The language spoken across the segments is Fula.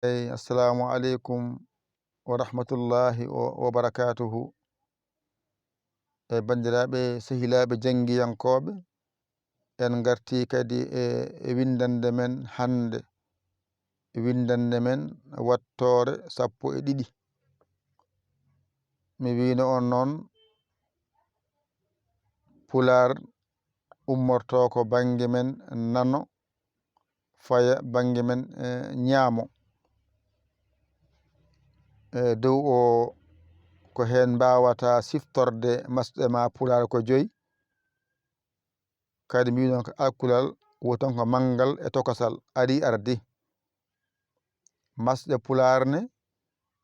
Assalamu alaikum wa rahmatullahi wa barakatuhu. Bandiraɓe sehilaɓe jangiyankoɓe, en garti kadi windande men hande. Windande men wattore 12. Mi wino on noon pulaar ummorto ko bange men nano faya bange men ñaamo. Dow o ko hen mbawata siftorde masɗe ma pulaar ko 5. Kadi mbi non ko alkulal wotan ko mangal e tokosal ari ardi. Masɗe pulaar ne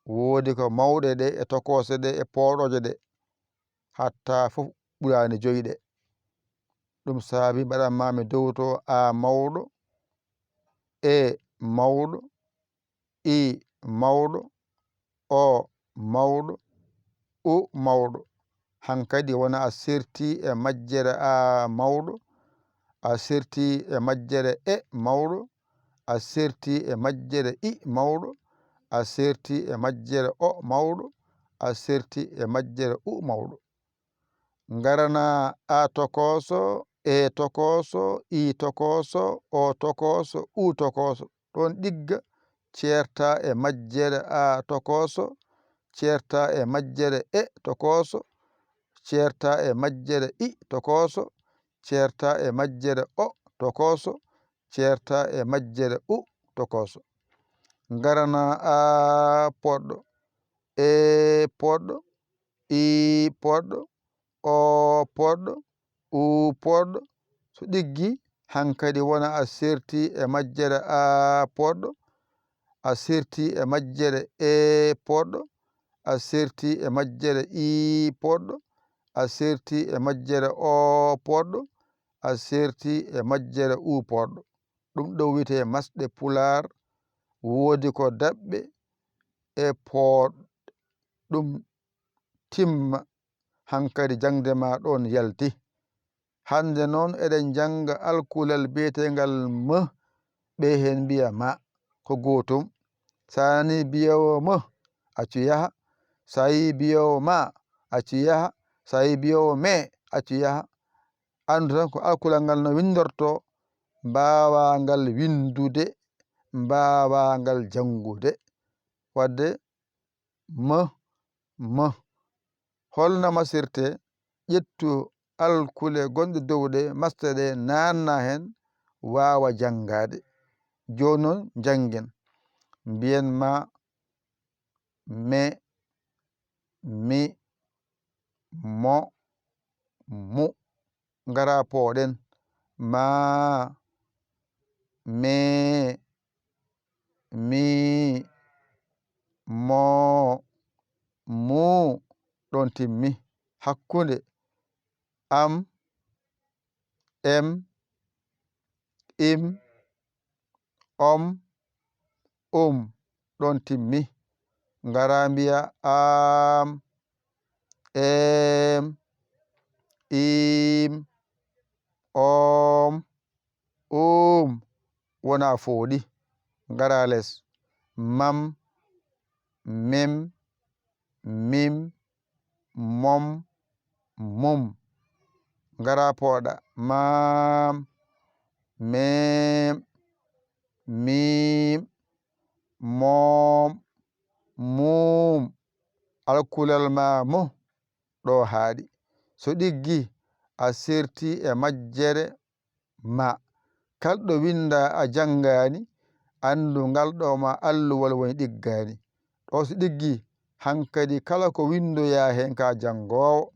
wodi ko mawɗe ɗe e tokose ɗe e poɗoje ɗe hatta fof ɓurani 5 ɗe. Ɗum saabi mbaɗanmami dowto a mawɗo, e mawɗo, i mawɗo, o mawɗo, u mawɗo. Hankadi wona a serti e majjere a mawɗo, a serti e majjere e mawɗo, a serti e majjere i mawɗo, a serti e majjere o mawɗo, a serti e majjere u mawɗo. Ngarana a tokoso, e tokoso, i tokoso, o tokoso, u tokoso. Ɗon ɗigga ceerta e majjere a tokoso, ceerta e majjere e tokoso, ceerta e majjere i tokoso, ceerta e majjere o tokoso, ceerta e majjere u tokoso. Ngarana a poɗɗo, e poɗɗo, i poɗɗo, o poɗɗo, u poɗɗo. So ɗiggi hankadi wona a serti e majjere a poɗɗo, a serti e majjere e poɗɗo, a serti e majjere i poɗɗo, a serti e majjere o poɗɗo, a serti e majjere u poɗɗo. Ɗum ɗo wiyete masɗe pulaar. Wodi ko daɓɓe e poɗɗe. Ɗum timma hankadi jangde ma ɗon yalti. Hande noon eɗen janga alkulal biyetengal m, ɓe hen mbiya ma ko gotum. Sani biyowo m accu yaha, sa yi biyowo ma accu yaha, sa yi biyowo me accu yaha. Andu tan ko alkulal ngal no windorto, mbawa ngal windude, mbawa ngal jangude. Wadde m holno masirte? ƴettu alkule gonɗe dow ɗe masɗe ɗe nanna hen wawa jangade. Joni noon jangen. Mbiyen ma me, mi, mo, mu. Ngara pooɗen ma, me, mi, mo, mu. Ɗon timmi. Hakkunde am, em, im, om, ɗon timmi. Ngara mbiya am, em, im, om, wona fooɗi. Ngara les mam, mem, mim, mom, mum. Ngara pooɗa mam, mem, mim, mom, mum. Alkulal ma mo ɗo haaɗi. So ɗiggi a serti e majjere ma. Kalɗo winda a jangani andu ngal ɗo ma alluwal woni ɗiggani. Ɗo so ɗiggi hankadi kala ko windoya hen ka jangowo.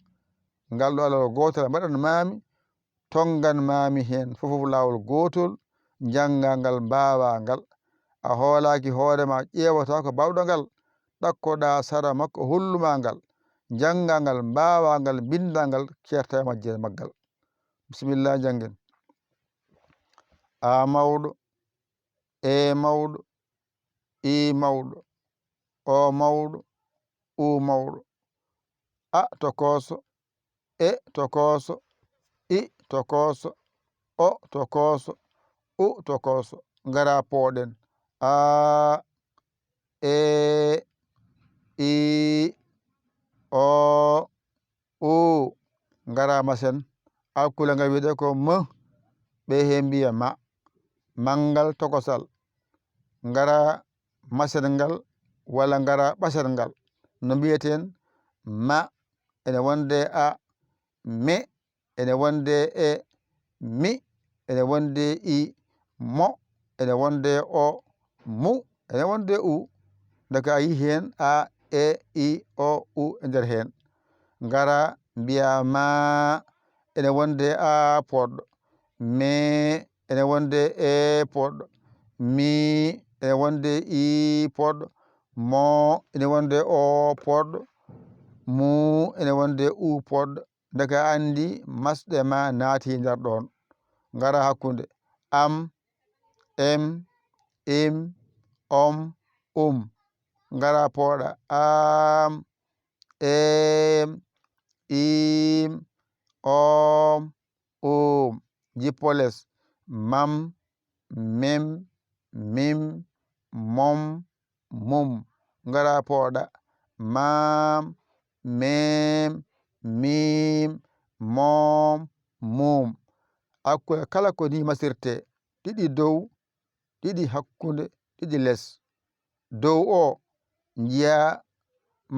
Ngal ɗo alal gotol mbaɗan mami, tongan mami hen fofof lawol gotol, janga ngal mbawa ngal. A hoolaki hoorema ƴewata ko bawɗo ngal, ɗakkoɗa sara makko holluma ngal, janga ngal, mbawa ngal, binda ngal, ceerta e majjere maggal. Bisimillah jangen. A mawɗo, e mawɗo, i mawɗo, o mawɗo, u mawɗo, a tokoso, e tokoso, i tokoso, o tokoso, u tokoso. Ngara pooɗen a, e i o u ngara masen alkula ngal wiide ko m ɓe he mbiya ma mangal tokosal ngara masen ngal walla ngara ɓasel ngal no mbiyeten ma ene wonde a me ene wonde e mi ene wonde i mo ene wonde o mu ene wonde u daga yi hen a e i o u e nder hen ngara mbiya ma ene wonde a poɗɗo me ene wonde e poɗɗo mi ene wonde i poɗɗo mo ene wonde o poɗɗo mu ene wonde u poɗɗo daga andi masɗe ma naati nder ɗon ngara hakkunde am em im om ngara pooɗa am em im om jippoles mam mem mim mom mum ngara pooɗa mam mem mim mom mum hakkunde kala ko ni masirte ɗiɗi dow ɗiɗi hakkunde ɗiɗi less dow o jiya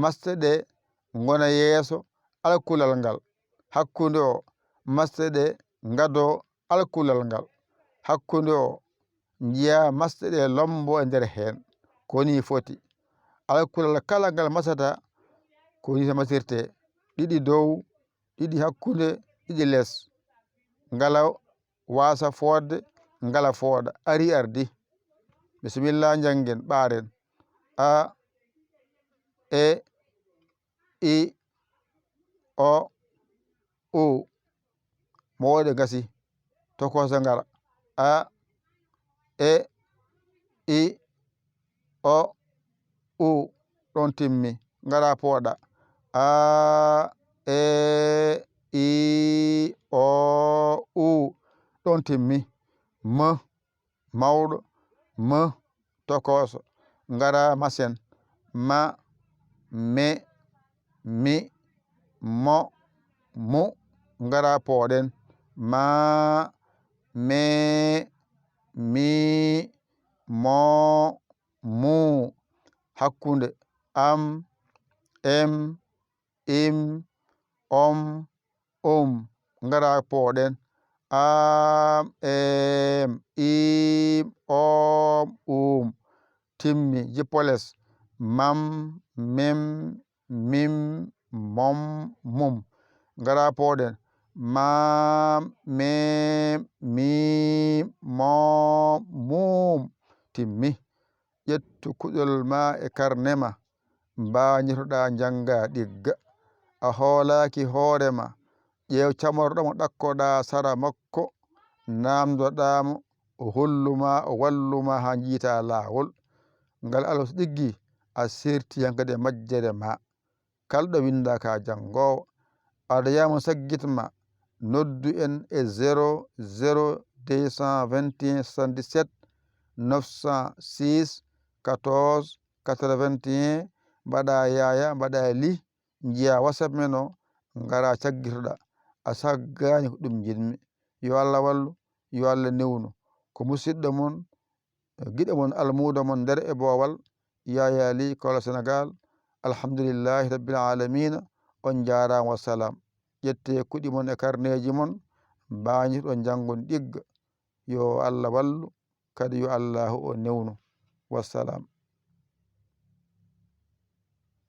masɗe ɗe gona yeeso alkulal ngal hakkunde o masɗe ɗe ngado alkulal ngal hakkunde o jiya masɗe ɗe lombo e nder hen koni foti alkulal kala ngal masata koni masirte ɗiɗi dow ɗiɗi hakkunde ɗiɗi less ngala wasa fodde ngala fooɗa ari ardi bisimillah jangen ɓaren a e i o u mowɗe gasi tokosa ngara a e i o u ɗon timmi ngara pooɗa a e i o u ɗon timmi m mawɗo m tokoso ngara masen ma me mi mo mu ngara pooɗen ma me mi mo mu hakkunde am em im om ngara pooɗen am em im om timmi jippoles mam mem mim mom mum ngara pooɗen mam mem mim mom mum timmi ƴettu kuɗol ma e karnema mbañitoɗa janga ɗigga a hoolaki hoorema ƴeew camorɗomo ɗakkoɗa sara makko namdoɗamo o holluma o walluma ha jiita lawol ngal Allah so ɗiggi a serti hankadi e majjere ma kalɗo winda ka jangowo aɗa yama saggitma noddu en e 00 221 77 906 14 81 mbaɗa yaya mbaɗa li jiya whatsapp men o ngara caggitoɗa a saggani ko ɗum jinmi yo Allah wallu yo Allah newnu ko musidɗo mon giɗo mon almudo mon nder e boowal yaya li kola Sénégal alhamdulillahi rabbil alamina on jarama wassalam ƴette kuɗi mon e karneji mon mbañitoɗon jangon ɗigga yo Allah wallu kadi yo Allahu o newnu wassalam